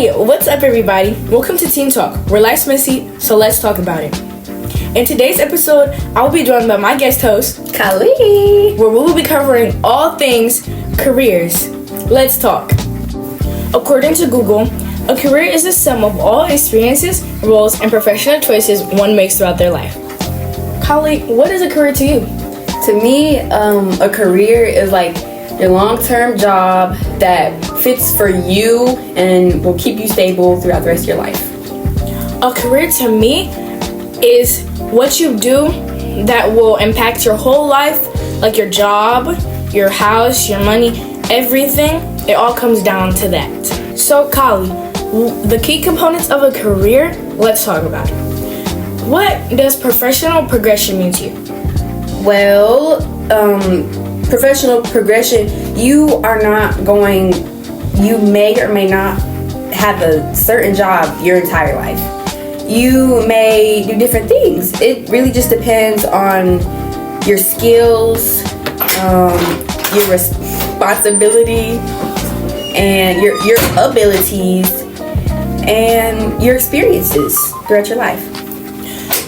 Hey, what's up everybody? Welcome to Teen Talk, where life's messy, so let's talk about it. In today's episode, I will be joined by my guest host, Khali, where we will be covering all things careers. Let's talk. According to Google, a career is the sum of all experiences, roles, and professional choices one makes throughout their life. Khali, what is a career to you? to me, a career is like your long-term job that fits for you and will keep you stable throughout the rest of your life. A career to me is what you do that will impact your whole life, like your job, your house, your money, everything. It all comes down to that. So, Khali, the key components of a career, let's talk about it. What does professional progression mean to you? Well, professional progression, you may or may not have a certain job your entire life. You may do different things. It really just depends on your skills, your responsibility, and your abilities, and your experiences throughout your life.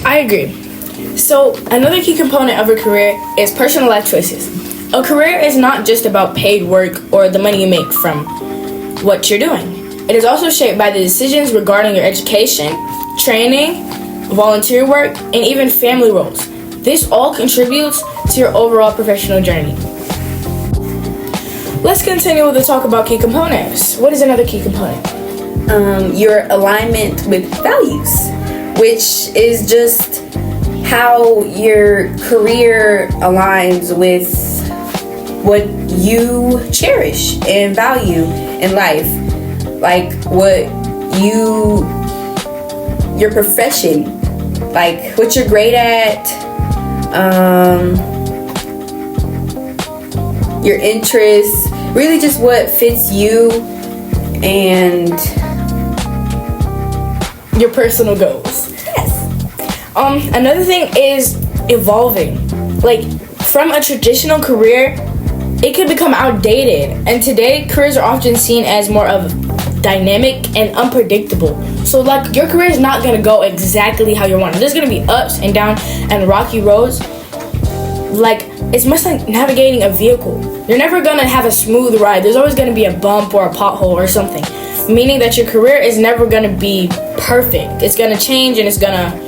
I agree. So, another key component of a career is personal life choices. A career is not just about paid work or the money you make from what you're doing. It is also shaped by the decisions regarding your education, training, volunteer work, and even family roles. This all contributes to your overall professional journey. Let's continue with the talk about key components. What is another key component? Your alignment with values, which is just how your career aligns with what you cherish and value in life, like your profession, like what you're great at, your interests, really just what fits you and your personal goals. yes. Another thing is evolving. Like, from a traditional career, it can become outdated. And today, careers are often seen as more of dynamic and unpredictable. So, like, your career is not going to go exactly how you want it. There's going to be ups and downs and rocky roads. Like, it's much like navigating a vehicle. You're never going to have a smooth ride. There's always going to be a bump or a pothole or something. Meaning that your career is never going to be perfect. It's going to change and it's going to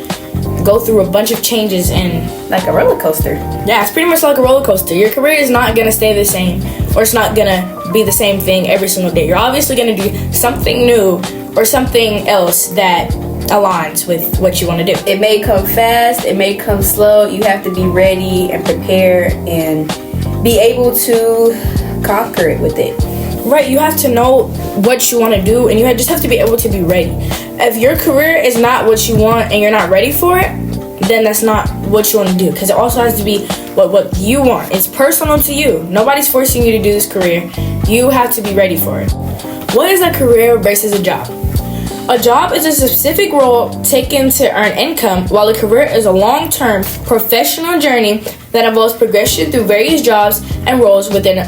go through a bunch of changes, and Like a roller coaster. yeah, it's pretty much like a roller coaster. Your career is not going to stay the same, or it's not going to be the same thing every single day. You're obviously going to do something new or something else that aligns with what you want to do. It may come fast, it may come slow. You have to be ready and prepared and be able to conquer it with it. Right, you have to know what you want to do, and you just have to be able to be ready. If your career is not what you want and you're not ready for it, then that's not what you want to do, because it also has to be what you want. It's personal to you. Nobody's forcing you to do this career. You have to be ready for it. What is a career versus a job? A job is a specific role taken to earn income, while a career is a long-term professional journey that involves progression through various jobs and roles within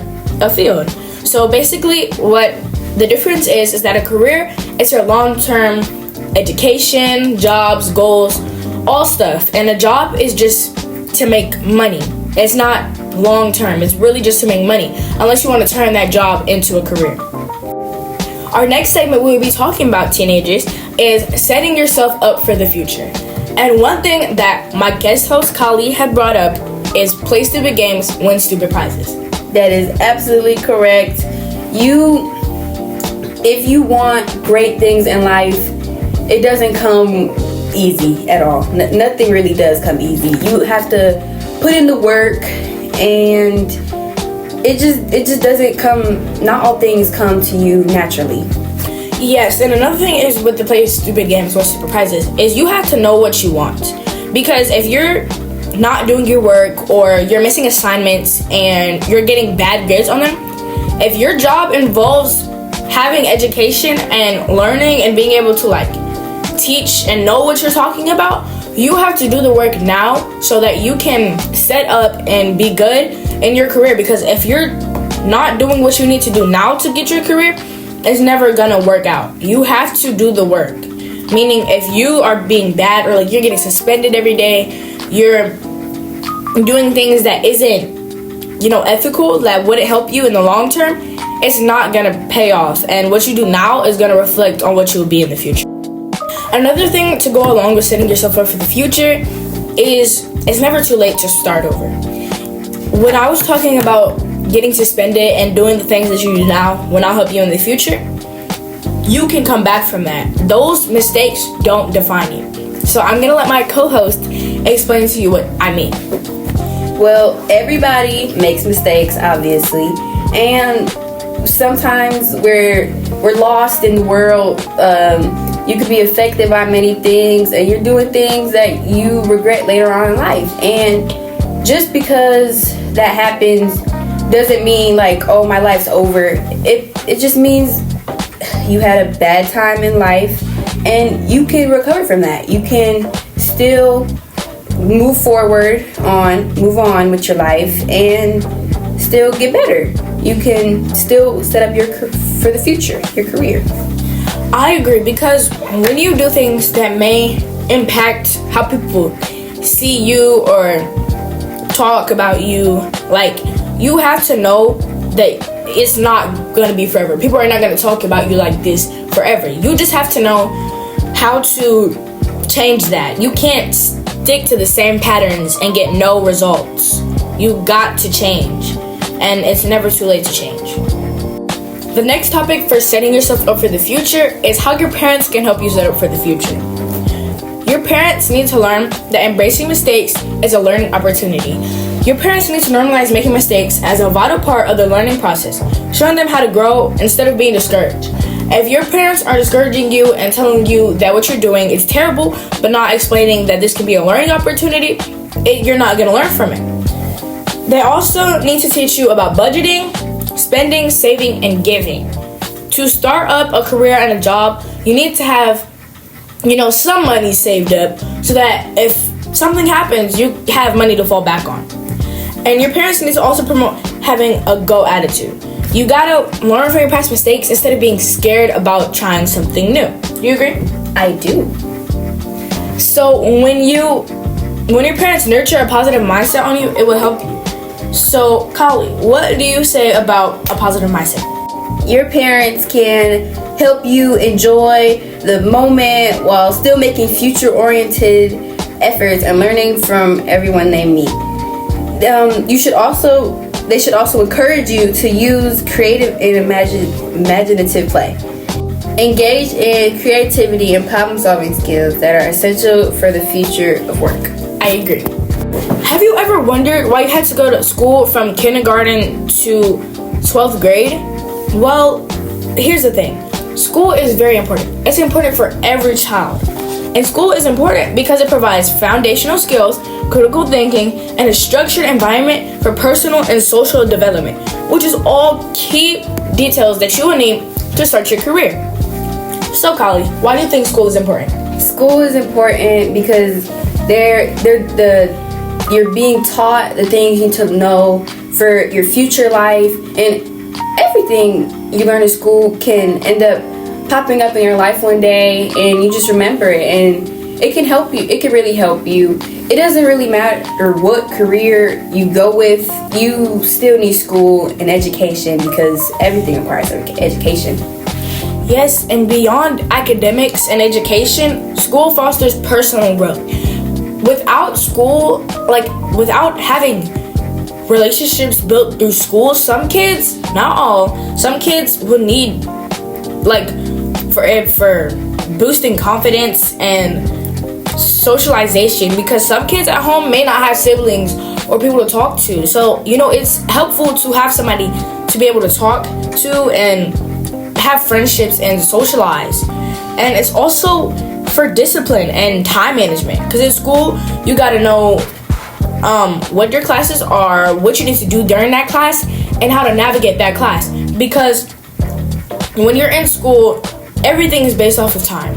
a field. So basically, what the difference is that a career is your long-term education, jobs, goals, all stuff. And a job is just to make money. It's not long-term. It's really just to make money, unless you want to turn that job into a career. Our next segment we will be talking about, teenagers, is setting yourself up for the future. And one thing that my guest host, Khali, had brought up is play stupid games, win stupid prizes. That is absolutely correct. If you want great things in life, it doesn't come easy at all. Nothing really does come easy. You have to put in the work, and it just doesn't come. Not all things come to you naturally. Yes, and another thing is with the play stupid games, win stupid prizes, is you have to know what you want. Because if you're not doing your work, or you're missing assignments and you're getting bad grades on them, if your job involves having education and learning and being able to like teach and know what you're talking about, you have to do the work now so that you can set up and be good in your career. Because if you're not doing what you need to do now to get your career, it's never gonna work out. You have to do the work. Meaning, if you are being bad, or like you're getting suspended every day, you're doing things that isn't, ethical, that wouldn't help you in the long term, it's not gonna pay off. And what you do now is gonna reflect on what you will be in the future. Another thing to go along with setting yourself up for the future is it's never too late to start over. When I was talking about getting suspended and doing the things that you do now will not help you in the future, you can come back from that. Those mistakes don't define you. So I'm gonna let my co-host explain to you what I mean. Well, everybody makes mistakes, obviously, and sometimes we're lost in the world. You could be affected by many things, and you're doing things that you regret later on in life. And just because that happens doesn't mean like, oh, my life's over. It just means you had a bad time in life, and you can recover from that. You can still move on with your life, and still get better. You can still set up for the future, your career. I agree, because when you do things that may impact how people see you or talk about you, like, you have to know that it's not going to be forever. People are not going to talk about you like this forever. You just have to know how to change that. You can't stick to the same patterns and get no results. You got to change, and it's never too late to change. The next topic for setting yourself up for the future is how your parents can help you set up for the future. Your parents need to learn that embracing mistakes is a learning opportunity. Your parents need to normalize making mistakes as a vital part of the learning process, showing them how to grow instead of being discouraged. If your parents are discouraging you and telling you that what you're doing is terrible, but not explaining that this can be a learning opportunity, you're not going to learn from it. They also need to teach you about budgeting, spending, saving, and giving. To start up a career and a job, you need to have, some money saved up so that if something happens, you have money to fall back on. And your parents need to also promote having a go attitude. You gotta learn from your past mistakes instead of being scared about trying something new. Do you agree? I do. So when your parents nurture a positive mindset on you, it will help you. So, Khali, what do you say about a positive mindset? Your parents can help you enjoy the moment while still making future-oriented efforts and learning from everyone they meet. They should also encourage you to use creative and imaginative play. Engage in creativity and problem-solving skills that are essential for the future of work. I agree. Have you ever wondered why you had to go to school from kindergarten to 12th grade? Well, here's the thing. School is very important. It's important for every child. And school is important because it provides foundational skills, critical thinking, and a structured environment for personal and social development, which is all key details that you will need to start your career. So, Khali, why do you think school is important? School is important because you're being taught the things you need to know for your future life, and everything you learn in school can end up popping up in your life one day, and you just remember it, and it can help you. It can really help you. It doesn't really matter what career you go with, you still need school and education because everything requires education. Yes, and beyond academics and education, school fosters personal growth. Without school, without having relationships built through school, some kids, not all, some kids would need, for boosting confidence and socialization, because some kids at home may not have siblings or people to talk to. So, it's helpful to have somebody to be able to talk to and have friendships and socialize. And it's also for discipline and time management, because in school you got to know what your classes are, what you need to do during that class, and how to navigate that class. Because when you're in school, everything is based off of time.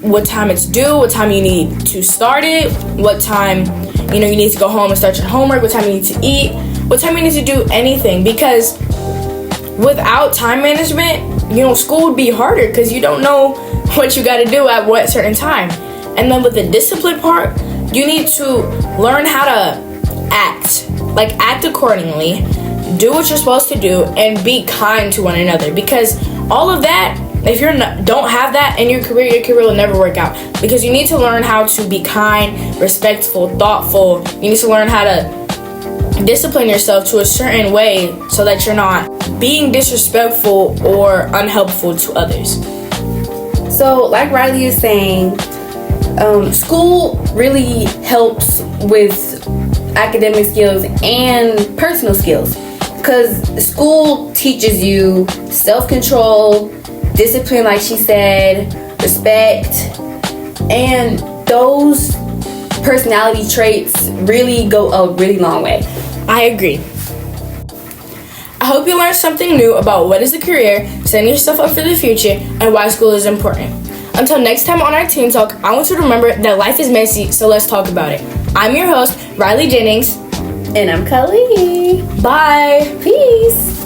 What time it's due, what time you need to start it, what time you need to go home and start your homework, what time you need to eat, what time you need to do anything. Because without time management, school would be harder because you don't know what you got to do at what certain time. And then with the discipline part, you need to learn how to act accordingly, do what you're supposed to do, and be kind to one another. Because all of that, if you don't have that in your career will never work out. Because you need to learn how to be kind, respectful, thoughtful. You need to learn how to discipline yourself to a certain way so that you're not being disrespectful or unhelpful to others. So, like Riley is saying, school really helps with academic skills and personal skills, because school teaches you self-control, discipline, like she said, respect, and those personality traits really go a really long way. I agree. I hope you learned something new about what is a career, setting yourself up for the future, and why school is important. Until next time on our Teen Talk, I want you to remember that life is messy, so let's talk about it. I'm your host, Riley Jennings. And I'm Khali. Bye. Peace.